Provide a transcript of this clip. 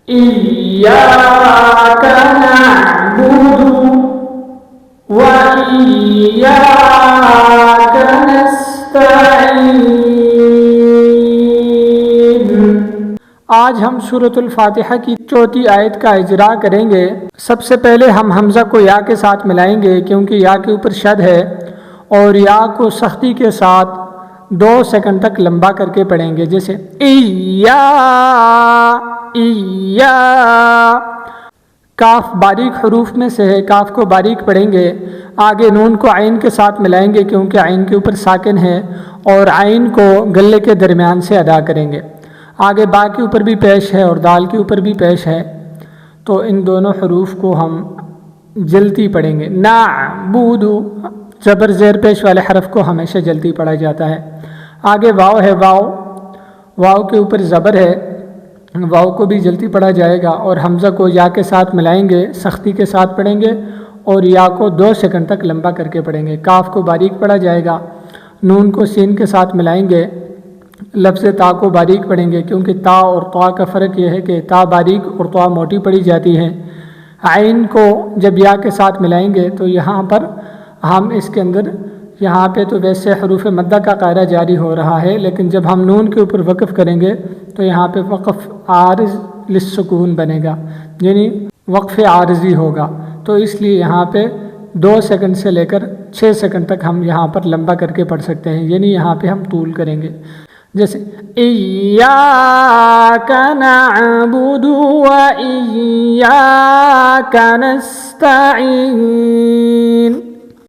إياك نعبد وإياك نستعين۔ آج ہم سورۃ الفاتحہ کی چوتھی آیت کا اجرا کریں گے۔ سب سے پہلے ہم حمزہ کو یا کے ساتھ ملائیں گے کیونکہ یا کے اوپر شد ہے، اور یا کو سختی کے ساتھ 2 سیکنڈ تک لمبا کر کے پڑھیں گے، جیسے ایا۔ کاف باریک حروف میں سے ہے، کاف کو باریک پڑھیں گے۔ آگے نون کو عین کے ساتھ ملائیں گے کیونکہ عین کے اوپر ساکن ہے، اور عین کو گلے کے درمیان سے ادا کریں گے۔ آگے با کے اوپر بھی پیش ہے اور دال کے اوپر بھی پیش ہے، تو ان دونوں حروف کو ہم جلدی پڑھیں گے۔ نعبد، زبر زیر پیش والے حرف کو ہمیشہ جلدی پڑھا جاتا ہے۔ آگے واو ہے، واو کے اوپر زبر ہے، واو کو بھی جلدی پڑھا جائے گا، اور حمزہ کو یا کے ساتھ ملائیں گے، سختی کے ساتھ پڑھیں گے، اور یا کو 2 سیکنڈ تک لمبا کر کے پڑھیں گے۔ کاف کو باریک پڑھا جائے گا، نون کو سین کے ساتھ ملائیں گے، لفظ تا کو باریک پڑھیں گے کیونکہ تا اور طا کا فرق یہ ہے کہ تا باریک اور طا موٹی پڑھی جاتی ہے۔ عین کو جب یا کے ساتھ ملائیں گے تو یہاں پر ہم اس کے اندر، یہاں پہ تو ویسے حروف مدہ کا قاعدہ جاری ہو رہا ہے، لیکن جب ہم نون کے اوپر وقف کریں گے تو یہاں پہ وقف عارض للسکون بنے گا، یعنی وقف عارضی ہوگا، تو اس لیے یہاں پہ 2 سیکنڈ سے لے کر 6 سیکنڈ تک ہم یہاں پر لمبا کر کے پڑھ سکتے ہیں، یعنی یہاں پہ ہم طول کریں گے، جیسے ایاک نعبد وإیاک نستعین۔